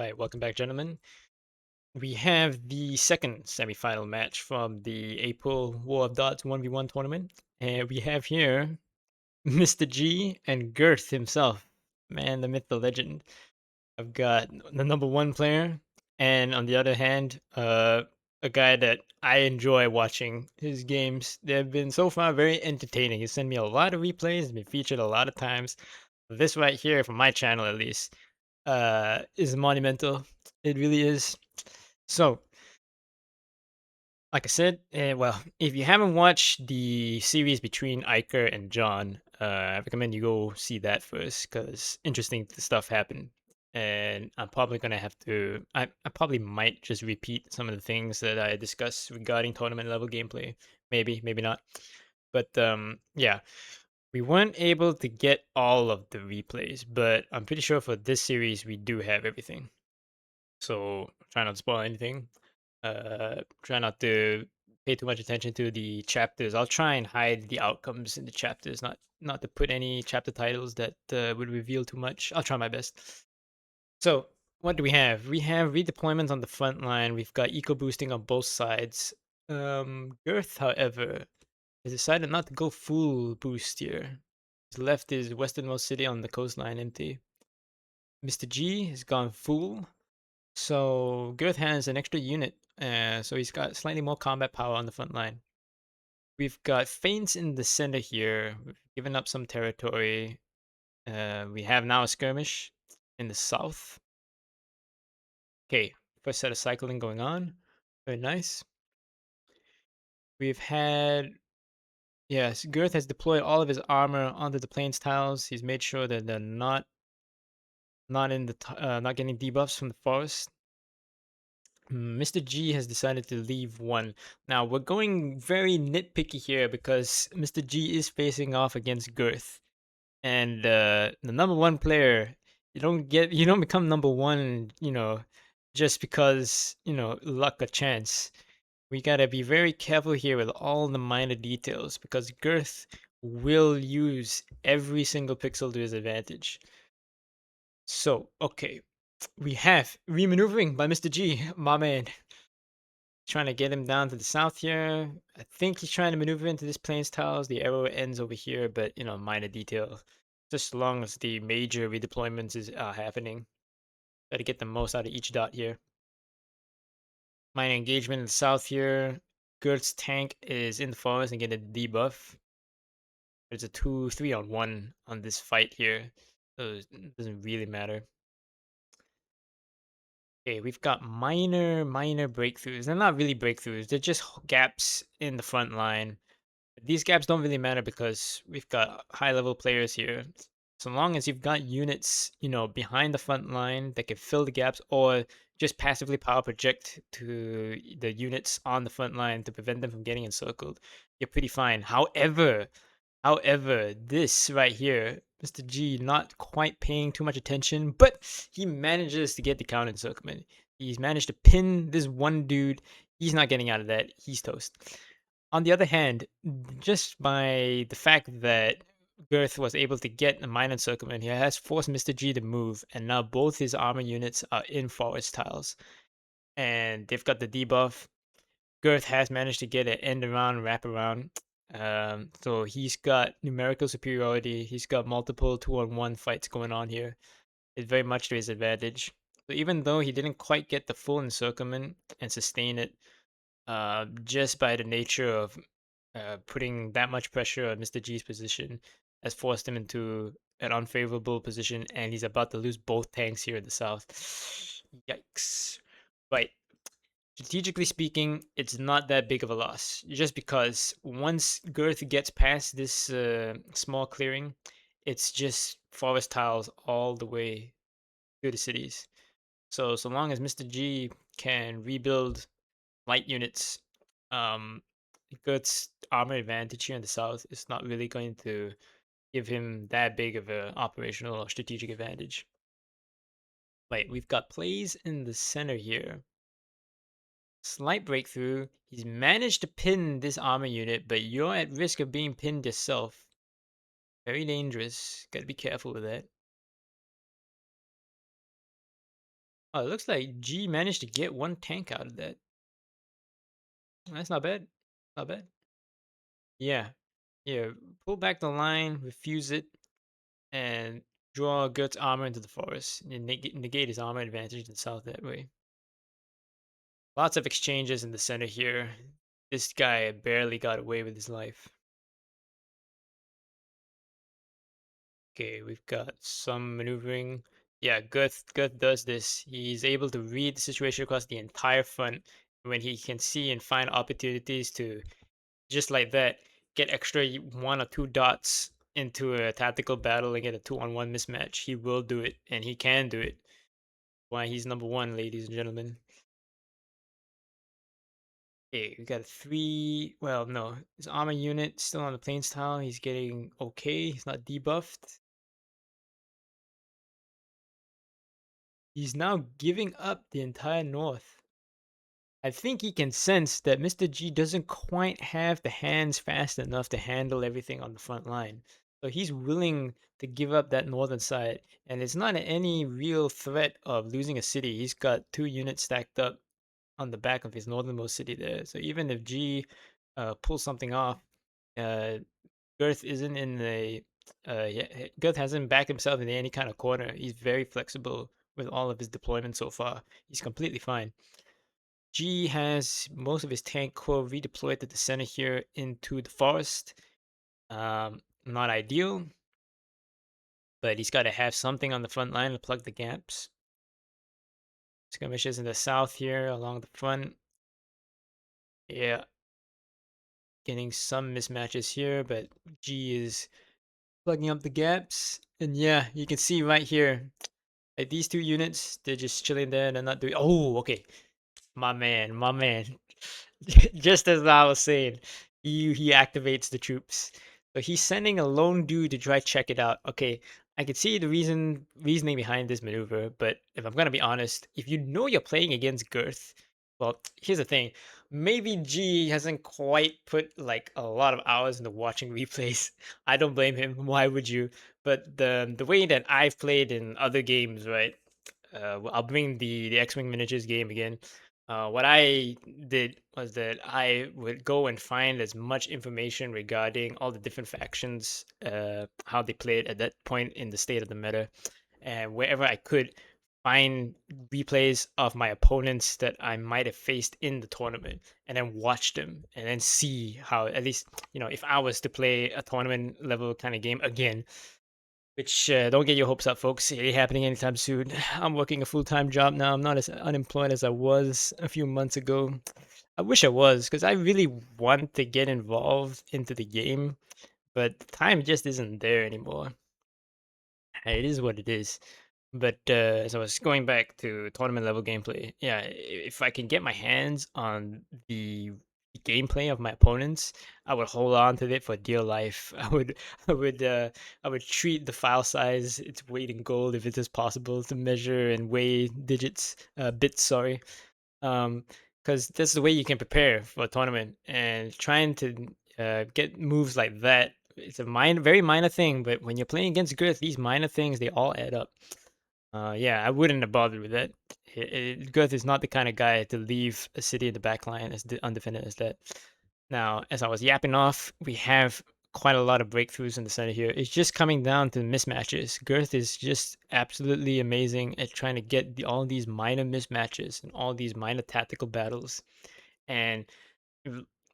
Right, welcome back, gentlemen. We have the second semifinal match from the April War of Dots 1v1 tournament. And we have here Mr. G and Girth himself. Man, the myth, the legend. I've got the number one player, and on the other hand, a guy that I enjoy watching his games. They've been so far very entertaining. He sent me a lot of replays, been featured a lot of times. This right here, from my channel at least, is monumental. It really is. So, like I said, well, if you haven't watched the series between Iker and John, I recommend you go see that first because interesting stuff happened. And I'm probably gonna have to. I probably might just repeat some of the things that I discussed regarding tournament level gameplay. Maybe, maybe not. But yeah, we weren't able to get all of the replays, but I'm pretty sure for this series we do have everything. So try not to spoil anything. Try not to pay too much attention to the chapters. I'll try and hide the outcomes in the chapters, not to put any chapter titles that would reveal too much. I'll try my best. So what do we have? We have redeployments on the front line. We've got eco boosting on both sides. Girth, however, has decided not to go full boost here. He's left his westernmost city on the coastline empty. Mr. G has gone full. So Girth has an extra unit, so he's got slightly more combat power on the front line. We've got feints in the center here. We've given up some territory. We have now a skirmish in the south. Okay, first set of cycling going on. Very nice. We've had yes, Girth has deployed all of his armor onto the plains tiles. He's made sure that they're not getting debuffs from the forest. Mr. G has decided to leave one. Now we're going very nitpicky here because Mr. G is facing off against Girth, and the number one player. You don't become number one, just because luck or chance. We gotta be very careful here with all the minor details because Girth will use every single pixel to his advantage. So okay, we have remaneuvering by Mr. G, my man. Trying to get him down to the south here. I think he's trying to maneuver into this plains tiles. The arrow ends over here, but minor detail. Just as long as the major redeployments is happening. Got to get the most out of each dot here. Minor engagement in the south here. Girth's tank is in the forest and getting a debuff. There's a 2-3 on 1 on this fight here. So it doesn't really matter. Okay, we've got minor breakthroughs. They're not really breakthroughs. They're just gaps in the front line. These gaps don't really matter because we've got high level players here. So long as you've got units, behind the front line that can fill the gaps or just passively power project to the units on the front line to prevent them from getting encircled, you're pretty fine. However, this right here, Mr. G not quite paying too much attention, but he manages to get the counter encirclement. He's managed to pin this one dude. He's not getting out of that. He's toast. On the other hand, just by the fact that Girth was able to get a minor encirclement, he has forced Mr. G to move, and now both his armor units are in forest tiles. And they've got the debuff. Girth has managed to get an end around, wrap around. So he's got numerical superiority. He's got multiple 2-on-1 fights going on here. It's very much to his advantage. So even though he didn't quite get the full encirclement and sustain it, just by the nature of putting that much pressure on Mr. G's position, has forced him into an unfavorable position, and he's about to lose both tanks here in the south. Yikes. Right. Strategically speaking, it's not that big of a loss. Just because once Girth gets past this small clearing, it's just forest tiles all the way to the cities. So long as Mr. G can rebuild light units, um, Girth's armor advantage here in the south is not really going to give him that big of a operational or strategic advantage. Wait, we've got plays in the center here. Slight breakthrough. He's managed to pin this armor unit, but you're at risk of being pinned yourself. Very dangerous. Gotta be careful with that. Oh, it looks like G managed to get one tank out of that. That's not bad. Not bad. Yeah. Yeah. Pull back the line, refuse it, and draw Girth's armor into the forest. And negate his armor advantage in the south that way. Lots of exchanges in the center here. This guy barely got away with his life. Okay, we've got some maneuvering. Yeah, Girth does this. He's able to read the situation across the entire front when he can see and find opportunities to, just like that, get extra one or two dots into a tactical battle and get a 2-on-1 mismatch. He will do it, and he can do it. Why he's number one, ladies and gentlemen. Okay, we got three. Well, no, his armor unit still on the plains tile. He's getting okay. He's not debuffed. He's now giving up the entire north. I think he can sense that Mr. G doesn't quite have the hands fast enough to handle everything on the front line. So he's willing to give up that northern side. And it's not any real threat of losing a city. He's got two units stacked up on the back of his northernmost city there. So even if G pulls something off, uh, Girth isn't in the Girth hasn't backed himself in any kind of corner. He's very flexible with all of his deployment so far. He's completely fine. G has most of his tank corps redeployed to the center here into the forest. Not ideal, but he's got to have something on the front line to plug the gaps. Skirmishes in the south here along the front. Yeah, getting some mismatches here, but G is plugging up the gaps. And yeah, you can see right here, like these two units, they're just chilling there. They're not doing. Oh, okay. My man, my man. Just as I was saying, he activates the troops. So he's sending a lone dude to try check it out. Okay, I can see the reasoning behind this maneuver, but if I'm gonna be honest, if you know you're playing against Girth, well, here's the thing. Maybe G hasn't quite put like a lot of hours into watching replays. I don't blame him. Why would you? But the way that I've played in other games, right? I'll bring the X-Wing miniatures game again. What I did was that I would go and find as much information regarding all the different factions, how they played at that point in the state of the meta, and wherever I could find replays of my opponents that I might have faced in the tournament, and then watch them, and then see how, at least, if I was to play a tournament level kind of game again, which, don't get your hopes up, folks. It ain't happening anytime soon. I'm working a full-time job now. I'm not as unemployed as I was a few months ago. I wish I was, because I really want to get involved into the game, but the time just isn't there anymore. It is what it is. But as I was going back to tournament level gameplay, yeah, if I can get my hands on the gameplay of my opponents, I would hold on to it for dear life. I would, I would treat the file size its weight in gold if it is possible to measure and weigh bits. Sorry, because that's the way you can prepare for a tournament. And trying to get moves like that, it's a very minor thing, but when you're playing against Girth, these minor things, they all add up. Yeah, I wouldn't have bothered with that. Girth is not the kind of guy to leave a city in the back line as undefended as that. Now, as I was yapping off, we have quite a lot of breakthroughs in the center here. It's just coming down to mismatches. Girth is just absolutely amazing at trying to get all these minor mismatches and all these minor tactical battles. And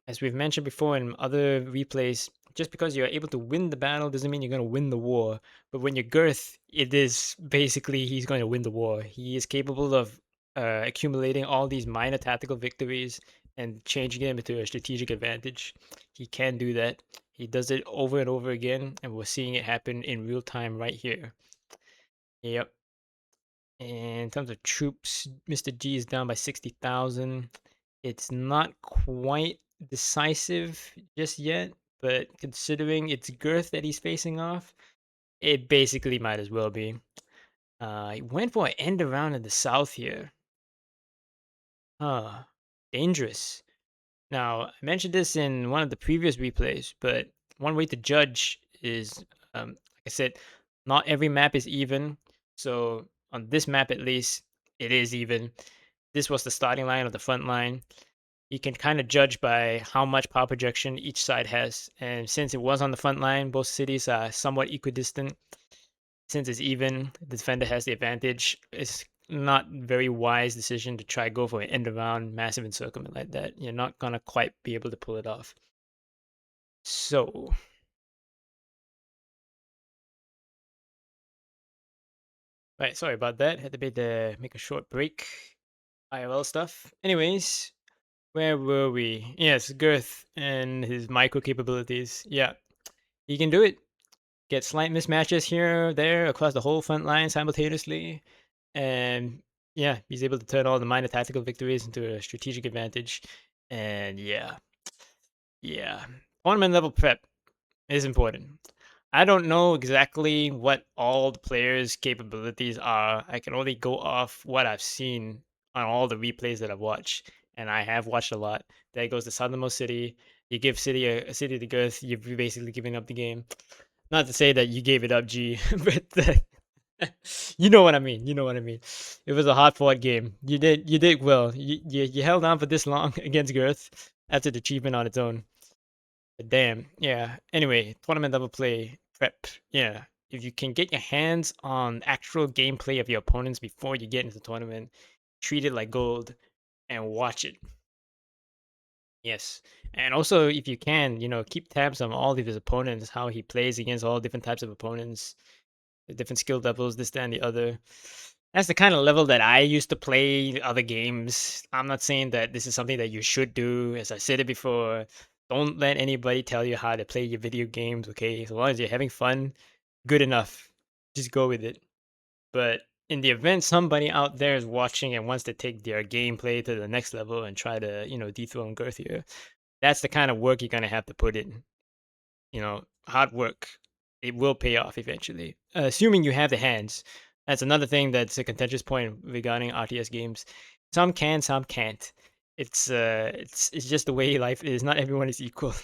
as we've mentioned before in other replays, just because you're able to win the battle doesn't mean you're going to win the war. But when you're Girth, it is basically he's going to win the war. He is capable of accumulating all these minor tactical victories and changing them into a strategic advantage. He can do that. He does it over and over again, and we're seeing it happen in real time right here. Yep. And in terms of troops, Mr. G is down by 60,000. It's not quite decisive just yet, but considering it's Girth that he's facing off, it basically might as well be. He went for an end around in the south here. Huh. Dangerous. Now, I mentioned this in one of the previous replays, but one way to judge is, like I said, not every map is even. So on this map, at least, it is even. This was the starting line of the front line. You can kind of judge by how much power projection each side has. And since it was on the front line, both cities are somewhat equidistant. Since it's even, the defender has the advantage. It's not very wise decision to try go for an end around massive encirclement like that. You're not gonna quite be able to pull it off. So, right, sorry about that. Had to make a short break. IRL stuff. Anyways, where were we? Yes, Girth and his micro capabilities. Yeah, he can do it. Get slight mismatches here, there, across the whole front line simultaneously. And yeah, he's able to turn all the minor tactical victories into a strategic advantage. And yeah. Tournament level prep is important. I don't know exactly what all the players' capabilities are. I can only go off what I've seen on all the replays that I've watched. And I have watched a lot. There goes the southernmost city. You give city a city to Girth, you're basically giving up the game. Not to say that you gave it up, G, but you know what I mean. You know what I mean. It was a hard fought game. You did well. You held on for this long against Girth. That's an achievement on its own. But damn, yeah. Anyway, tournament level play prep. Yeah, if you can get your hands on actual gameplay of your opponents before you get into the tournament, treat it like gold and watch it. Yes. And also, if you can, keep tabs on all of his opponents, how he plays against all different types of opponents, the different skill levels, this, that, and the other. That's the kind of level that I used to play other games. I'm not saying that this is something that you should do. As I said it before, don't let anybody tell you how to play your video games, okay? As long as you're having fun, good enough. Just go with it. But in the event somebody out there is watching and wants to take their gameplay to the next level and try to, dethrone Girth here, that's the kind of work you're gonna have to put in. Hard work. It will pay off eventually, assuming you have the hands. That's another thing that's a contentious point regarding RTS games. Some can, some can't. It's just the way life is. Not everyone is equal.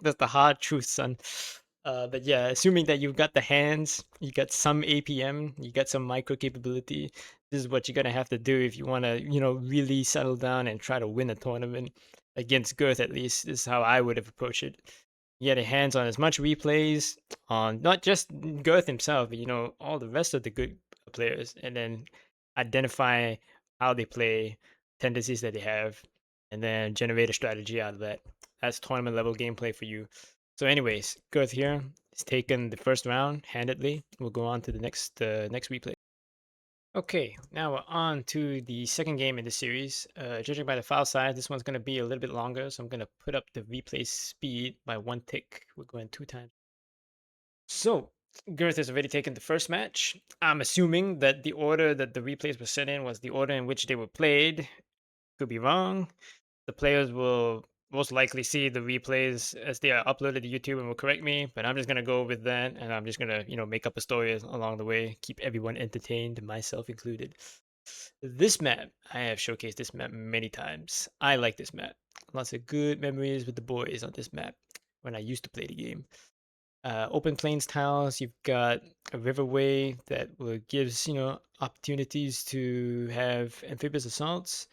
That's the hard truth, son. But yeah, assuming that you've got the hands, you got some APM, you got some micro capability, this is what you're gonna have to do if you want to, really settle down and try to win a tournament against Girth. At least this is how I would have approached it. Get a hands on as much replays on not just Girth himself, but all the rest of the good players, and then identify how they play, tendencies that they have, and then generate a strategy out of that. That's tournament level gameplay for you. So, anyways, Girth here has taken the first round handedly. We'll go on to the next replay. Okay, now we're on to the second game in the series. Judging by the file size, this one's going to be a little bit longer, so I'm going to put up the replay speed by 1 tick. We're going 2 times. So, Girth has already taken the first match. I'm assuming that the order that the replays were sent in was the order in which they were played. Could be wrong. The players will most likely see the replays as they are uploaded to YouTube and will correct me, but I'm just gonna go with that, and I'm just gonna, make up a story along the way, keep everyone entertained, myself included. This map, I have showcased this map many times. I like this map. Lots of good memories with the boys on this map when I used to play the game. Open plains tiles, you've got a riverway that gives, opportunities to have amphibious assaults.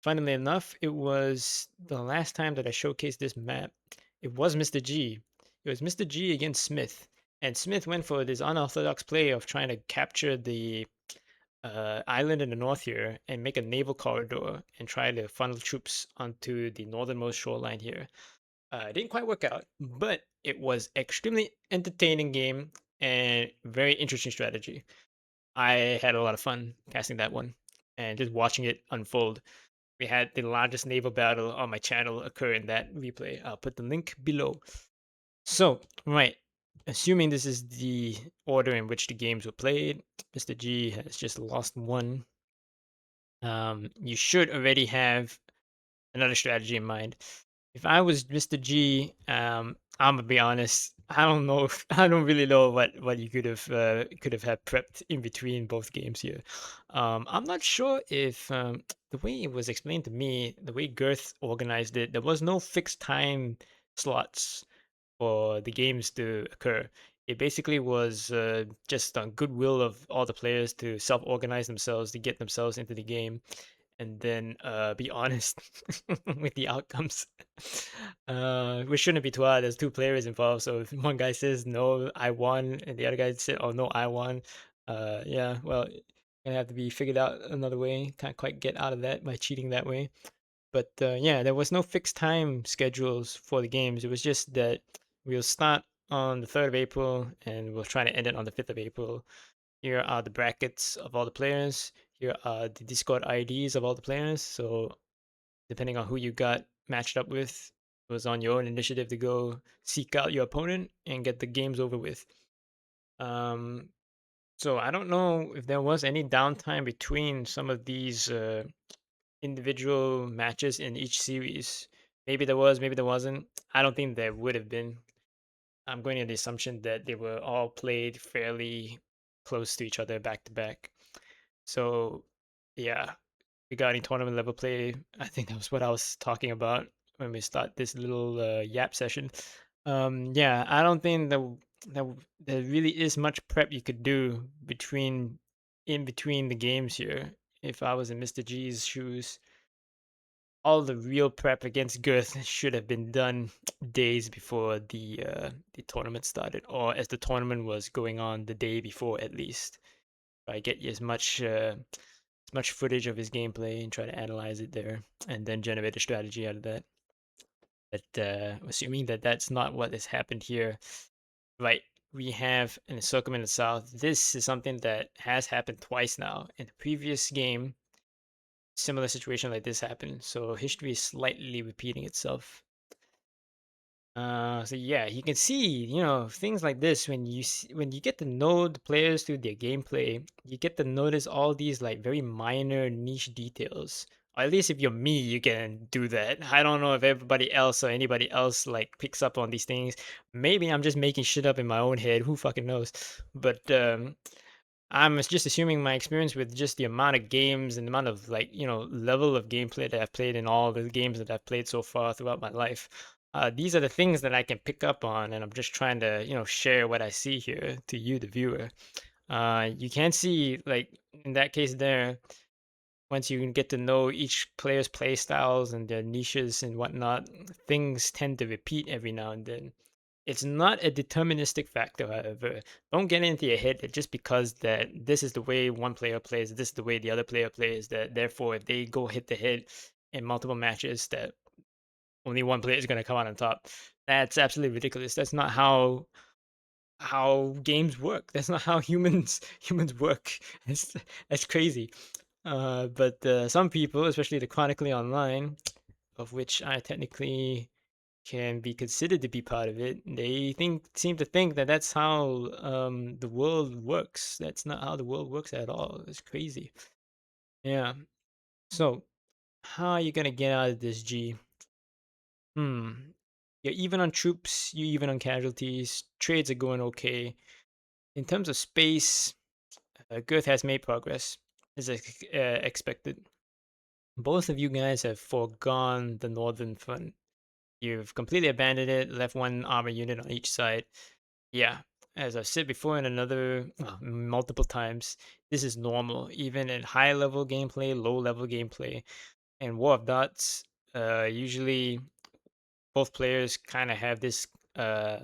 Funnily enough, it was the last time that I showcased this map. It was Mr. G. It was Mr. G against Smith. And Smith went for this unorthodox play of trying to capture the island in the north here and make a naval corridor and try to funnel troops onto the northernmost shoreline here. It didn't quite work out, but it was extremely entertaining game and very interesting strategy. I had a lot of fun casting that one and just watching it unfold. We had the largest naval battle on my channel occur in that replay. I'll put the link below. So, right, assuming this is the order in which the games were played, Mr. G has just lost one. You should already have another strategy in mind. If I was Mr. G, I'm gonna be honest. I don't know. I don't really know what you could have had prepped in between both games here. I'm not sure if the way it was explained to me, the way Girth organized it, there was no fixed time slots for the games to occur. It basically was just on goodwill of all the players to self-organize themselves to get themselves into the game, and then be honest with the outcomes. Which shouldn't be too hard. There's two players involved, so if one guy says no, I won, and the other guy said, oh no, I won. Yeah, well, gonna have to be figured out another way. Can't quite get out of that by cheating that way. But yeah, there was no fixed time schedules for the games. It was just that we'll start on the 3rd of April and we'll try to end it on the 5th of April. Here are the brackets of all the players. Here are the Discord IDs of all the players. So depending on who you got matched up with, it was on your own initiative to go seek out your opponent and get the games over with. Um, so I don't know if there was any downtime between some of these individual matches in each series. Maybe there was, maybe there wasn't. I don't think there would have been. I'm going on the assumption that they were all played fairly close to each other back to back. So, yeah, regarding tournament level play, I think that was what I was talking about when we start this little yap session. Yeah, I don't think there really is much prep you could do in between the games here. If I was in Mr. G's shoes, all the real prep against Girth should have been done days before the tournament started, or as the tournament was going on the day before at least. I get as much footage of his gameplay and try to analyze it there, and then generate a strategy out of that. But assuming that that's not what has happened here, right? We have an encirclement in the south. This is something that has happened twice now. In the previous game, similar situation like this happened, so history is slightly repeating itself. So yeah, you can see, things like this when you get to know the players through their gameplay, you get to notice all these like very minor niche details. Or at least if you're me, you can do that. I don't know if everybody else or anybody else like picks up on these things. Maybe I'm just making shit up in my own head. Who fucking knows? But I'm just assuming my experience with just the amount of games and the amount of like, level of gameplay that I've played in all the games that I've played so far throughout my life. These are the things that I can pick up on, and I'm just trying to, share what I see here to you, the viewer. You can see, like, in that case there, once you can get to know each player's play styles and their niches and whatnot, things tend to repeat every now and then. It's not a deterministic factor, however. Don't get into your head that just because that this is the way one player plays, this is the way the other player plays, that therefore if they go hit to hit in multiple matches, that only one player is going to come out on top. That's absolutely ridiculous. That's not how games work. That's not how humans work. It's, that's crazy. But some people, especially the chronically online, of which I technically can be considered to be part of it, they seem to think that that's how the world works. That's not how the world works at all. It's crazy. Yeah. So, how are you gonna get out of this, G? Hmm. You're even on troops. You're even on casualties. Trades are going okay. In terms of space, Girth has made progress, as expected. Both of you guys have foregone the northern front. You've completely abandoned it, left one armor unit on each side. Yeah, as I've said before in multiple times, this is normal, even in high level gameplay, low level gameplay. And War of Dots, usually both players kind of have this uh,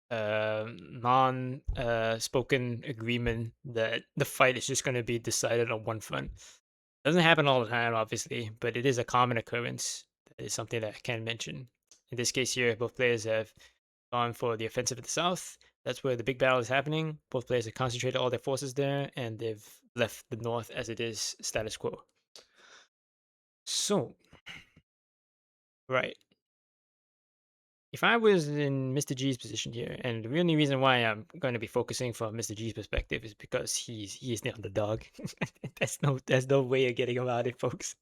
non spoken agreement that the fight is just going to be decided on one front. Doesn't happen all the time, obviously, but it is a common occurrence. That is something that I can mention. In this case here, both players have gone for the offensive at the south. That's where the big battle is happening. Both players have concentrated all their forces there, and they've left the north as it is status quo. So, right. If I was in Mr. G's position here, and the only reason why I'm going to be focusing from Mr. G's perspective is because he's the underdog. There's no way of getting around it, folks.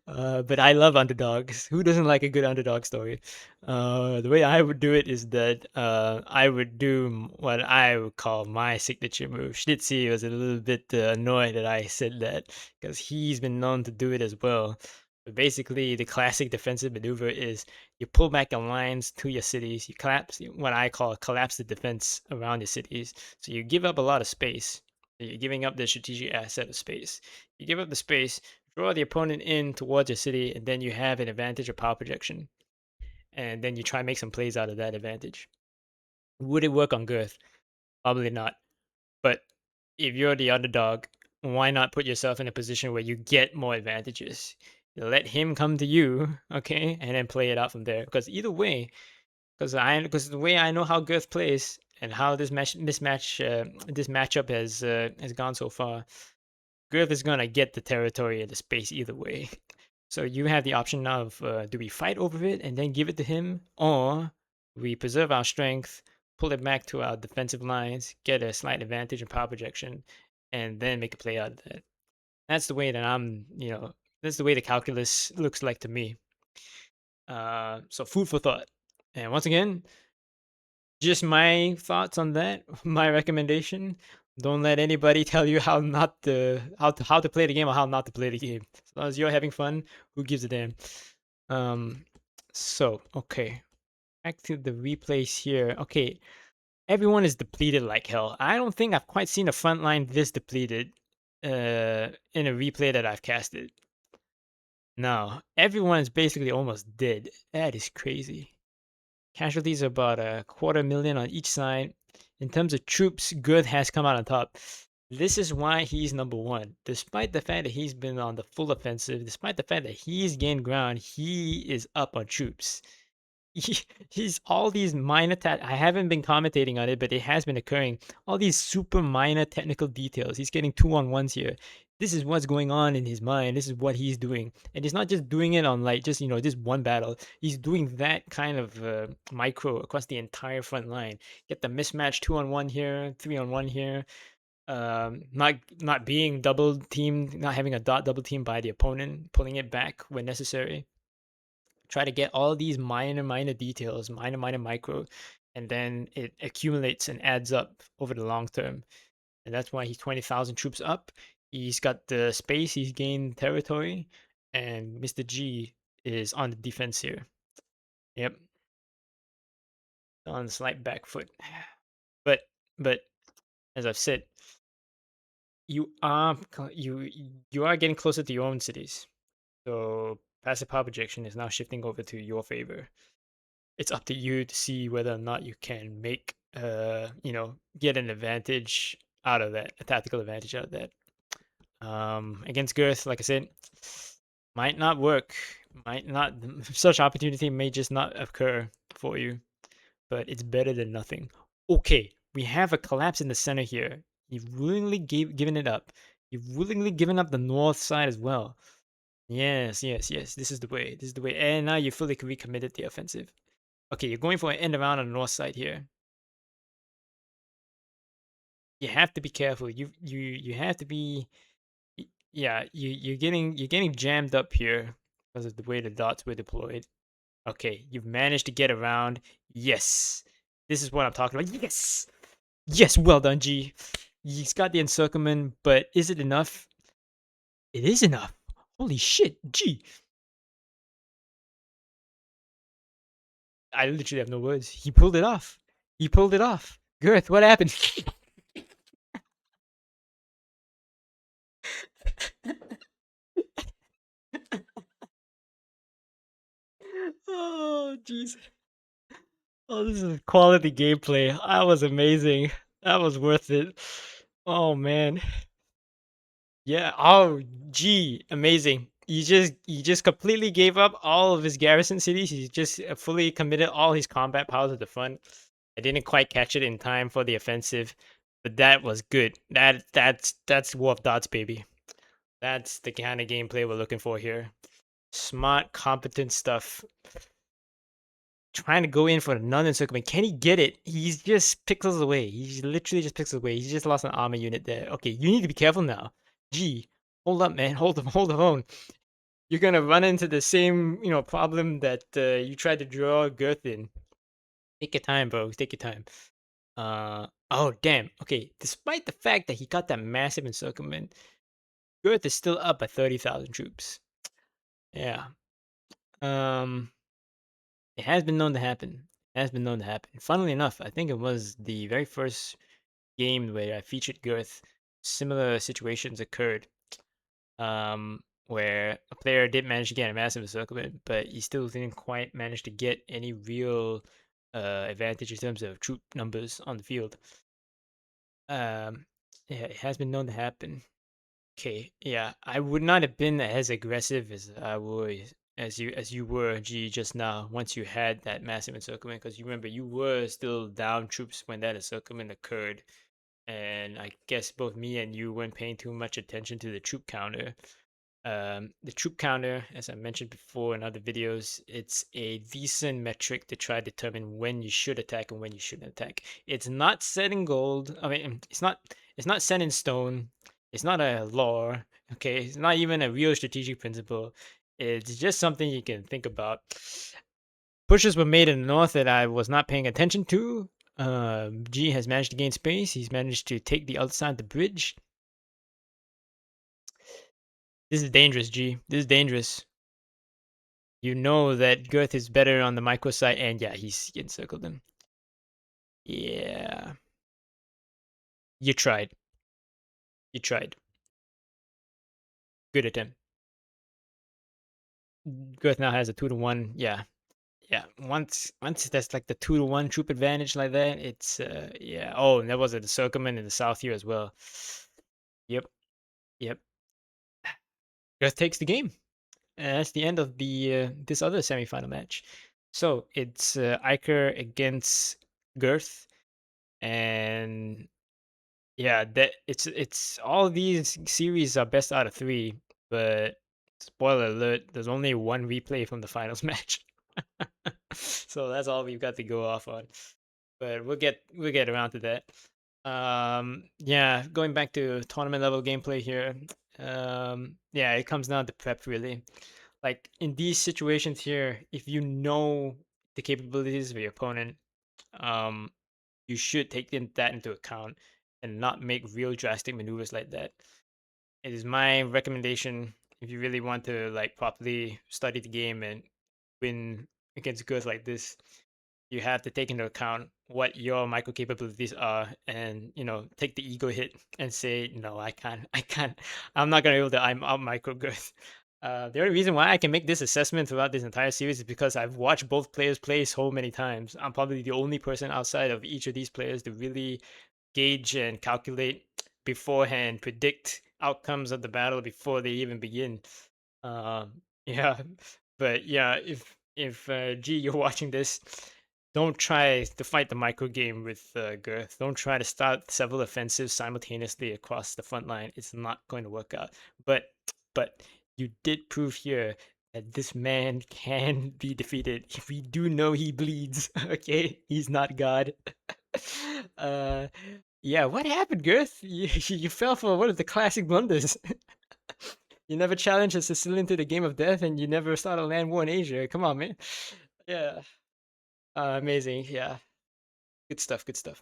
But I love underdogs. Who doesn't like a good underdog story? The way I would do it is that I would do what I would call my signature move. Schnitzy was a little bit annoyed that I said that because he's been known to do it as well. But basically, the classic defensive maneuver is you pull back the lines to your cities, you collapse what I call collapse the defense around your cities. So you give up a lot of space. You're giving up the strategic asset of space. You give up the space, draw the opponent in towards your city, and then you have an advantage of power projection. And then you try and make some plays out of that advantage. Would it work on Girth? Probably not. But if you're the underdog, why not put yourself in a position where you get more advantages? Let him come to you, okay, and then play it out from there. Because either way, because the way I know how Girth plays and how this matchup has gone so far, Girth is gonna get the territory and the space either way. So you have the option now of do we fight over it and then give it to him, or we preserve our strength, pull it back to our defensive lines, get a slight advantage in power projection, and then make a play out of that. That's the way that that's the way the calculus looks like to me. So food for thought. And once again, just my thoughts on that. My recommendation: don't let anybody tell you how not to how to play the game or how not to play the game. As long as you're having fun, who gives a damn? Um, so okay, back to the replays here. Okay, everyone is depleted like hell. I don't think I've quite seen a front line this depleted in a replay that I've casted. No, everyone is basically almost dead. That is crazy. Casualties are about 250,000 on each side. In terms of troops, Girth has come out on top. This is why he's number one. Despite the fact that he's been on the full offensive, despite the fact that he's gained ground, he is up on troops. He's all these minor I haven't been commentating on it, but it has been occurring. All these super minor technical details. He's getting 2-on-1s here. This is what's going on in his mind. This is what he's doing. And he's not just doing it on like just, just one battle. He's doing that kind of micro across the entire front line. Get the mismatch 2-on-1 here, 3-on-1 here. Not being double teamed, not having a dot double team by the opponent, pulling it back when necessary. Try to get all these minor details, minor micro, and then it accumulates and adds up over the long term. And that's why he's 20,000 troops up. He's got the space, he's gained territory, and Mr. G is on the defense here. Yep, on the slight back foot. But but as I've said, you are getting closer to your own cities. So passive power projection is now shifting over to your favor. It's up to you to see whether or not you can make get an advantage out of that, a tactical advantage out of that. Against Girth, like I said, might not work. Might not such opportunity may just not occur for you, but it's better than nothing. Okay, we have a collapse in the center here. You've willingly given it up. You've willingly given up the north side as well. Yes. This is the way. This is the way. And now you fully recommitted the offensive. Okay, you're going for an end around on the north side here. You have to be careful. You have to be yeah, you're getting jammed up here because of the way the dots were deployed. Okay, you've managed to get around. Yes. This is what I'm talking about. Yes. Yes, well done, G. He's got the encirclement, but is it enough? It is enough. Holy shit, G. I literally have no words. He pulled it off. He pulled it off. Girth, what happened? Oh, jeez. Oh, this is quality gameplay. That was amazing. That was worth it. Oh man. Yeah. Oh, gee, amazing. He just completely gave up all of his garrison cities. He just fully committed all his combat power to the front. I didn't quite catch it in time for the offensive, but that was good. That's Wolf Dots, baby. That's the kind of gameplay we're looking for here. Smart, competent stuff. Trying to go in for the non-encirclement. Can he get it? He's just pixels away. He's literally just pixels away. He's just lost an armor unit there. Okay, you need to be careful now. Gee, hold up, man. Hold the phone. You're gonna run into the same, problem that you tried to draw Girth in. Take your time, bro. Take your time. Oh damn. Okay, despite the fact that he got that massive encirclement, Girth is still up by 30,000 troops. Yeah. Um, it has been known to happen. It has been known to happen. Funnily enough, I think it was the very first game where I featured Girth. Similar situations occurred. Where a player did manage to get a massive encirclement, but he still didn't quite manage to get any real advantage in terms of troop numbers on the field. Um, yeah, it has been known to happen. Okay, yeah, I would not have been as aggressive as I was as you were, G, just now. Once you had that massive encirclement, because you remember you were still down troops when that encirclement occurred, and I guess both me and you weren't paying too much attention to the troop counter. The troop counter, as I mentioned before in other videos, it's a decent metric to try to determine when you should attack and when you shouldn't attack. It's not set in gold. I mean, it's not set in stone. It's not a law. Okay, it's not even a real strategic principle. It's just something you can think about. Pushes were made in the north that I was not paying attention to. G has managed to gain space. He's managed to take the other side of the bridge. This is dangerous, G. This is dangerous. You know that Girth is better on the micro side, and yeah, he encircled him. Yeah. You tried. You tried. Good attempt. Girth now has a 2-1. Yeah. Yeah. Once that's like the 2-1 troop advantage like that, it's yeah. Oh, and there was a encirclement in the south here as well. Yep. Yep. Girth takes the game. And that's the end of the this other semifinal match. So it's Iker against Girth, and yeah, that it's all these series are best out of three, but spoiler alert, there's only one replay from the finals match. So that's all we've got to go off on. But we'll get around to that. Yeah, going back to tournament level gameplay here. Yeah, it comes down to prep really. Like in these situations here, if you know the capabilities of your opponent, um, you should take that into account and not make real drastic maneuvers like that. It is my recommendation if you really want to like properly study the game and win against girls like this, you have to take into account what your micro capabilities are and take the ego hit and say no, I can't, I'm not gonna be able to, I'm out micro girth. The only reason why I can make this assessment throughout this entire series is because I've watched both players play so many times. I'm probably the only person outside of each of these players to really gauge and calculate beforehand, predict outcomes of the battle before they even begin. Yeah, but yeah, if G, you're watching this, don't try to fight the micro game with Girth. Don't try to start several offensives simultaneously across the front line. It's not going to work out. But you did prove here that this man can be defeated. We do know he bleeds. Okay, he's not God. uh, yeah. What happened, Girth? You fell for one of the classic blunders. You never challenged a Sicilian to the game of death, and you never started a land war in Asia. Come on, man. Yeah. Amazing. Yeah. Good stuff. Good stuff.